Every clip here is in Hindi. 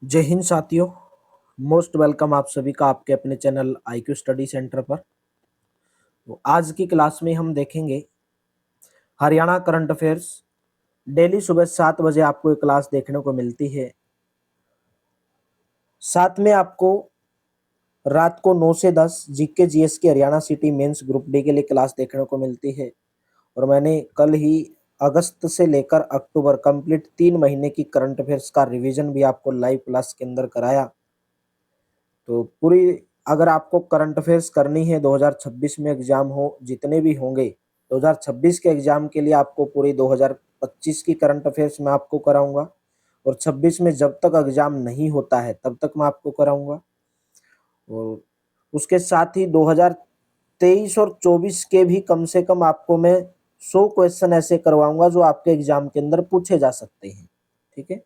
जय हिंद साथियों। मोस्ट वेलकम आप सभी का आपके अपने चैनल आईक्यू स्टडी सेंटर पर। तो आज की क्लास में हम देखेंगे हरियाणा करंट अफेयर्स। डेली सुबह 7 बजे आपको ये क्लास देखने को मिलती है। साथ में आपको रात को 9 से 10 जीके जीएस की Haryana CET mains group D के लिए क्लास देखने को मिलती है। और मैंने कल ही अगस्त से लेकर अक्टूबर कंप्लीट 3 महीने की करंट अफेयर्स का रिवीजन भी आपको लाइव क्लास के अंदर कराया। तो पूरी अगर आपको करंट अफेयर्स करनी है 2026 में एग्जाम हो जितने भी होंगे, 2026 के एग्जाम के लिए आपको पूरी 2025 की करंट अफेयर्स मैं आपको कराऊंगा। और 26 में जब तक एग्जाम नहीं होता है तब तक मैं आपको कराऊंगा। और उसके साथ ही 2023 और 24 के भी कम से कम आपको मैं 100 क्वेश्चन ऐसे करवाऊंगा जो आपके एग्जाम के अंदर पूछे जा सकते हैं। ठीक है,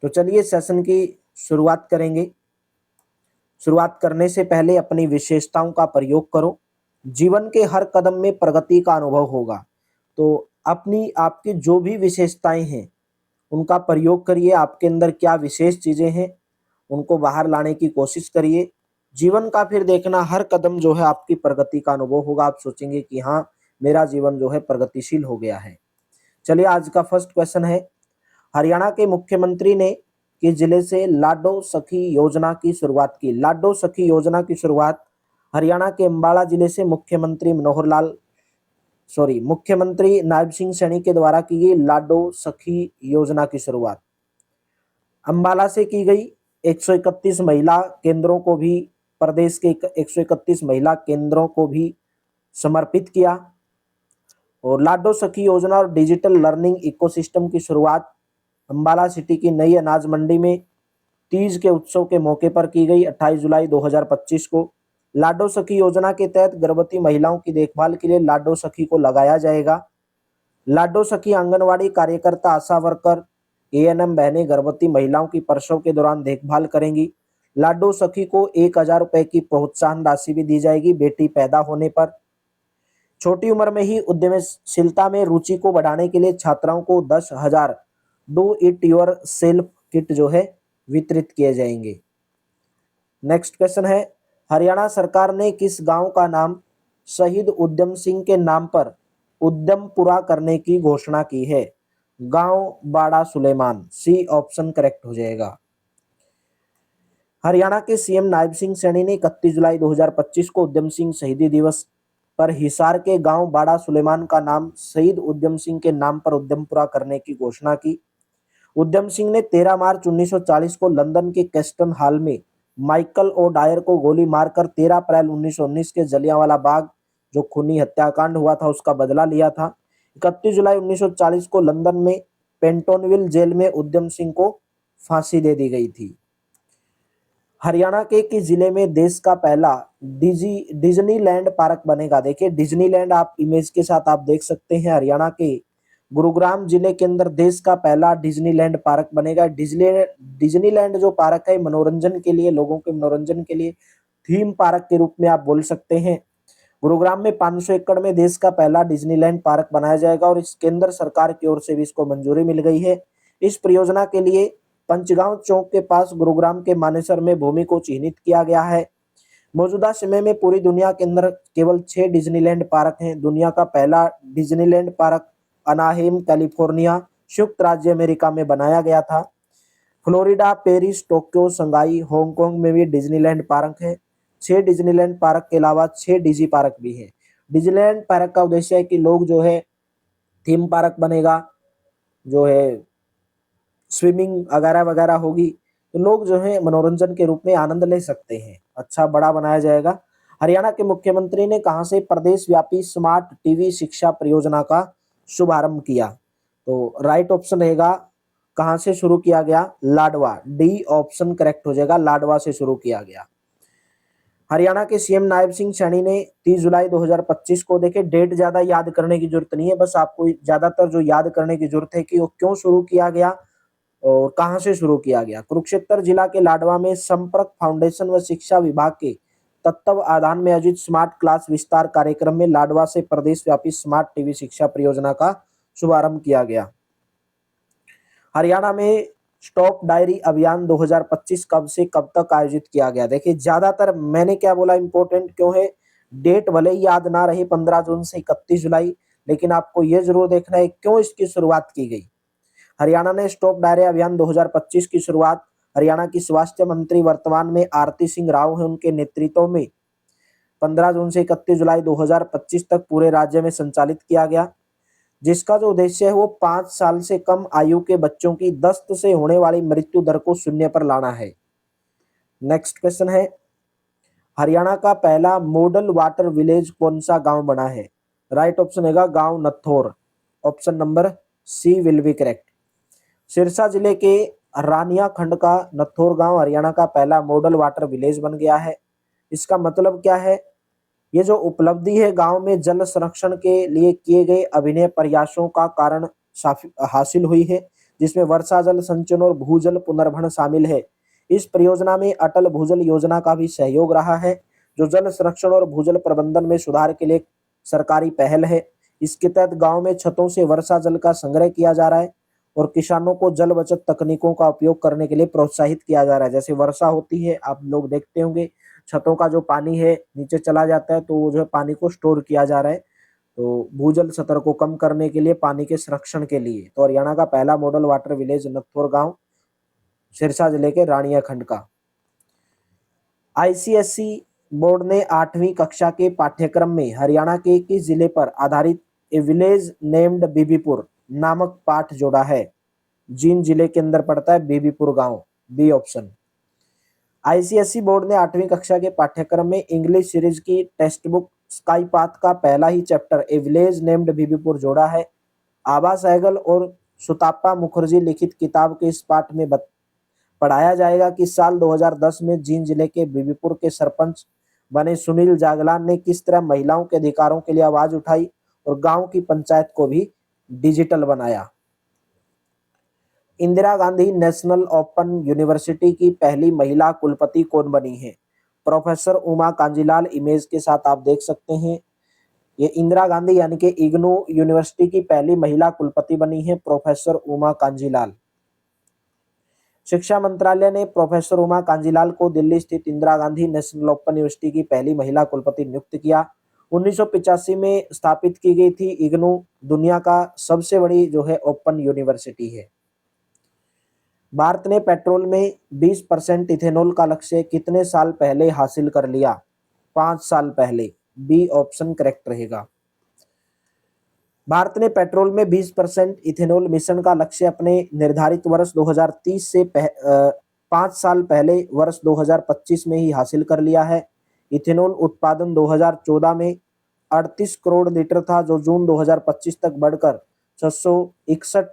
तो चलिए सेशन की शुरुआत करेंगे। शुरुआत करने से पहले अपनी विशेषताओं का प्रयोग करो। जीवन के हर कदम में प्रगति का अनुभव होगा। तो अपनी आपकी जो भी विशेषताएं हैं उनका प्रयोग करिए। आपके अंदर क्या विशेष चीजें हैं उनको बाहर लाने की कोशिश करिए। जीवन का फिर देखना हर कदम जो है आपकी प्रगति का अनुभव होगा। आप सोचेंगे कि हाँ, मेरा जीवन जो है प्रगतिशील हो गया है। चलिए, आज का फर्स्ट क्वेश्चन है, हरियाणा के मुख्यमंत्री ने किस जिले से लाडो सखी योजना की शुरुआत की? लाडो सखी योजना की शुरुआत हरियाणा के अंबाला जिले से मुख्यमंत्री नायब सिंह सैनी के द्वारा की गई। लाडो सखी योजना की शुरुआत अंबाला से की गई। 131 महिला केंद्रों को भी, प्रदेश के 131 महिला केंद्रों को भी समर्पित किया। और लाडो सखी योजना और डिजिटल लर्निंग इकोसिस्टम की शुरुआत अंबाला सिटी की नई अनाज मंडी में तीज के उत्सव के मौके पर की गई 28 जुलाई 2025 को। लाडो सखी योजना के तहत गर्भवती महिलाओं की देखभाल के लिए लाडो सखी को लगाया जाएगा। लाडो सखी आंगनवाड़ी कार्यकर्ता, आशा वर्कर, एएनएम बहनें गर्भवती महिलाओं की प्रसव के दौरान देखभाल करेंगी। लाडो सखी को 1,000 रुपए की प्रोत्साहन राशि भी दी जाएगी बेटी पैदा होने पर। छोटी उम्र में ही उद्यमशीलता में रुचि को बढ़ाने के लिए छात्राओं को 10,000 do it your self kit जो है वितरित किए जाएंगे। नेक्स्ट क्वेश्चन है, हरियाणा सरकार ने किस गांव का नाम शहीद उद्यम सिंह के नाम पर उद्यमपुरा करने की घोषणा की है? गांव बाड़ा सुलेमान। सी ऑप्शन करेक्ट हो जाएगा। हरियाणा के सीएम नायब सिंह सैनी ने 31 जुलाई 2025 को उद्यम सिंह शहीदी दिवस पर हिसार के गांव बाड़ा सुलेमान का नाम शहीद उद्यम सिंह के नाम पर उद्यमपुरा करने की घोषणा की। उद्यम सिंह ने 13 मार्च 1940 को लंदन के कैस्टन हॉल में माइकल ओ डायर को गोली मारकर 13 अप्रैल 1919 के जलियांवाला बाग जो खूनी हत्याकांड हुआ था उसका बदला लिया था। 31 जुलाई 1940 को लंदन में पेंटोनविल जेल में उद्यम सिंह को फांसी दे दी गई थी। हरियाणा के किस जिले में देश का पहला डिज्नीलैंड पार्क बनेगा? देखिए, डिज्नीलैंड आप इमेज के साथ आप देख सकते हैं। हरियाणा के गुरुग्राम जिले के अंदर देश का पहला डिज्नीलैंड पार्क बनेगा। डिज्नीलैंड जो पार्क है मनोरंजन के लिए, लोगों के मनोरंजन के लिए थीम पार्क के रूप में आप बोल सकते हैं। गुरुग्राम में 500 एकड़ में देश का पहला डिज्नीलैंड पार्क बनाया जाएगा और इस केंद्र सरकार की ओर से भी इसको मंजूरी मिल गई है। इस परियोजना के लिए पंचगांव चौक के पास गुरुग्राम के मानेसर में भूमि को चिन्हित किया गया है। मौजूदा समय में पूरी दुनिया के अंदर केवल 6 डिज्नीलैंड पार्क हैं। दुनिया का पहला डिज्नीलैंड पार्क अनाहेम कैलिफोर्निया संयुक्त राज्य अमेरिका में बनाया गया था। Florida, Paris, Tokyo, Shanghai, Hong Kong में भी डिज्नीलैंड पार्क है। 6 डिज्नीलैंड पार्क के अलावा 6 डिजी पार्क भी है। डिज्नीलैंड पार्क का उद्देश्य है कि लोग जो है थीम पार्क बनेगा, जो है स्विमिंग वगैरह वगैरह होगी, तो लोग जो है मनोरंजन के रूप में आनंद ले सकते हैं। अच्छा बड़ा बनाया जाएगा। हरियाणा के मुख्यमंत्री ने कहां से प्रदेश व्यापी स्मार्ट टीवी शिक्षा परियोजना का शुभारंभ किया? तो राइट ऑप्शन रहेगा, कहां से शुरू किया गया? लाडवा। डी ऑप्शन करेक्ट हो जाएगा, लाडवा से शुरू किया गया। हरियाणा के सीएम नायब सिंह सैनी ने 30 जुलाई 2025 को, देखे डेट ज्यादा याद करने की जरूरत नहीं है, बस आपको ज्यादातर जो याद करने की जरूरत है कि वो क्यों शुरू किया गया और कहां से शुरू किया गया। कुरुक्षेत्र जिला के लाडवा में संपर्क फाउंडेशन व शिक्षा विभाग के तत्वावधान में आयोजित स्मार्ट क्लास विस्तार कार्यक्रम में लाडवा से प्रदेश व्यापी स्मार्ट टीवी शिक्षा परियोजना का शुभारंभ किया गया। हरियाणा में स्टॉप डायरी अभियान 2025 कब से कब तक आयोजित किया गया? देखिए ज्यादातर मैंने क्या बोला इंपॉर्टेंट क्यों है, डेट भले ही याद ना रही 15 जून से 31 जुलाई, लेकिन आपको ये जरूर देखना है क्यों इसकी शुरुआत की गई। हरियाणा ने स्टॉप डायरी अभियान 2025 की शुरुआत हरियाणा की स्वास्थ्य मंत्री वर्तमान में आरती सिंह राव है उनके नेतृत्व में 15 जून से 31 जुलाई 2025 तक पूरे राज्य में संचालित किया गया, जिसका जो उद्देश्य है वो 5 साल से कम आयु के बच्चों की दस्त से होने वाली मृत्यु दर को शून्य पर लाना है। नेक्स्ट क्वेश्चन है, हरियाणा का पहला मॉडल वाटर विलेज कौन सा गांव बना है? राइट ऑप्शन होगा गांव Nathaur. Option number C will be correct. Sirsa जिले के रानिया खंड का नथौर गांव हरियाणा का पहला मॉडल वाटर विलेज बन गया है। इसका मतलब क्या है? ये जो उपलब्धि है गांव में जल संरक्षण के लिए किए गए अभिनव प्रयासों का कारण हासिल हुई है, जिसमें वर्षा जल संचयन और भूजल पुनर्भरण शामिल है। इस परियोजना में अटल भूजल योजना का भी सहयोग रहा है, जो जल संरक्षण और भूजल प्रबंधन में सुधार के लिए सरकारी पहल है। इसके तहत गांव में छतों से वर्षा जल का संग्रह किया जा रहा है और किसानों को जल बचत तकनीकों का उपयोग करने के लिए प्रोत्साहित किया जा रहा है। जैसे वर्षा होती है, आप लोग देखते होंगे छतों का जो पानी है नीचे चला जाता है, तो वो जो है पानी को स्टोर किया जा रहा है, तो भूजल स्तर को कम करने के लिए, पानी के संरक्षण के लिए। तो हरियाणा का पहला मॉडल वाटर विलेज नथौर गांव सिरसा जिले के रानिया खंड का। आईसीएसई बोर्ड ने 8वीं कक्षा के पाठ्यक्रम में हरियाणा के किस जिले पर आधारित ए विलेज नेम्ड बीबीपुर नामक पाठ जोड़ा है? जींद जिले के अंदर पड़ता है बीबीपुर गांव, बी ऑप्शन। आईसीएसई बोर्ड ने 8वीं कक्षा के पाठ्यक्रम में इंग्लिश सीरीज की टेक्स्ट बुक स्काई पाथ का पहला ही chapter a village named Bibipur जोड़ा है। आभा सहगल और सुताप्पा मुखर्जी लिखित किताब के इस पाठ में पढ़ाया जाएगा कि साल 2010 में जींद जिले के बीबीपुर के सरपंच बने सुनील जागलान ने किस तरह महिलाओं के अधिकारों के लिए आवाज उठाई और गांव की पंचायत को भी डिजिटल बनाया। Indira Gandhi national open university की पहली महिला कुलपति कौन बनी है? प्रोफेसर उमा कांजीलाल। इमेज के साथ आप देख सकते हैं, ये इंदिरा गांधी यानी कि इग्नू यूनिवर्सिटी की पहली महिला कुलपति बनी है प्रोफेसर उमा कांजीलाल। शिक्षा मंत्रालय ने प्रोफेसर उमा कांजीलाल को दिल्ली स्थित Indira Gandhi national open university की पहली महिला कुलपति नियुक्त किया। 1985 में स्थापित की गई थी। इग्नू दुनिया का सबसे बड़ी जो है ओपन यूनिवर्सिटी है। भारत ने पेट्रोल में 20% इथेनॉल का लक्ष्य कितने साल पहले हासिल कर लिया? 5 साल पहले, बी ऑप्शन करेक्ट रहेगा। भारत ने पेट्रोल में 20% इथेनॉल मिशन का लक्ष्य अपने निर्धारित वर्ष 2030 से 5 साल पहले वर्ष 2025 में ही हासिल कर लिया है। इथेनॉल उत्पादन 2014 में 38 करोड़ लीटर था, जो जून 2025 तक बढ़कर 661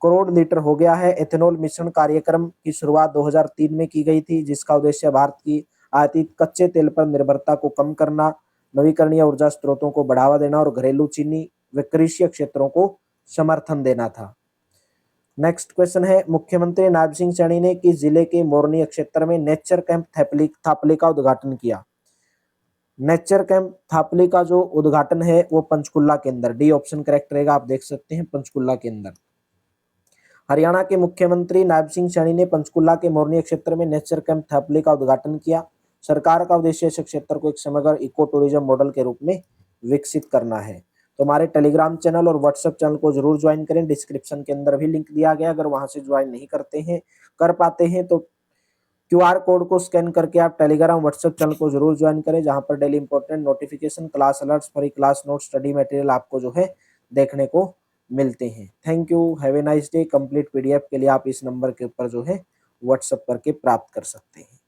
करोड़ लीटर हो गया है। इथेनॉल मिशन कार्यक्रम की शुरुआत 2003 में की गई थी, जिसका उद्देश्य भारत की आयातित कच्चे तेल पर निर्भरता को कम करना, नवीकरणीय ऊर्जा स्रोतों को बढ़ावा देना और घरेलू चीनी व कृषि क्षेत्रों को समर्थन देना था। नेक्स्ट क्वेश्चन है, मुख्यमंत्री नायब सिंह सैनी ने किस जिले के मोरनी क्षेत्र में नेचर कैंप थापली का उद्घाटन किया? नेचर कैंप थापली का जो उद्घाटन है वो पंचकुला के अंदर, डी ऑप्शन करेक्ट रहेगा। आप देख सकते हैं पंचकुला के अंदर। हरियाणा के मुख्यमंत्री नायब सिंह सैनी ने पंचकुला के मोरनी क्षेत्र में नेचर कैंप थापली का उद्घाटन किया। सरकार का उद्देश्य इस क्षेत्र को एक समग्र इको टूरिज्म मॉडल के रूप में विकसित करना है। तो हमारे टेलीग्राम चैनल और व्हाट्सएप चैनल को जरूर ज्वाइन करें, डिस्क्रिप्शन के अंदर भी लिंक दिया गया। अगर वहां से ज्वाइन नहीं कर पाते हैं तो क्यूआर कोड को स्कैन करके आप टेलीग्राम व्हाट्सएप चैनल को जरूर ज्वाइन करें, जहां पर daily important notification, class alerts, free class note, study material आपको जो है देखने को मिलते हैं। Thank you, have a nice day. Complete PDF के लिए आप इस नंबर के ऊपर जो है व्हाट्सएप करके प्राप्त कर सकते हैं।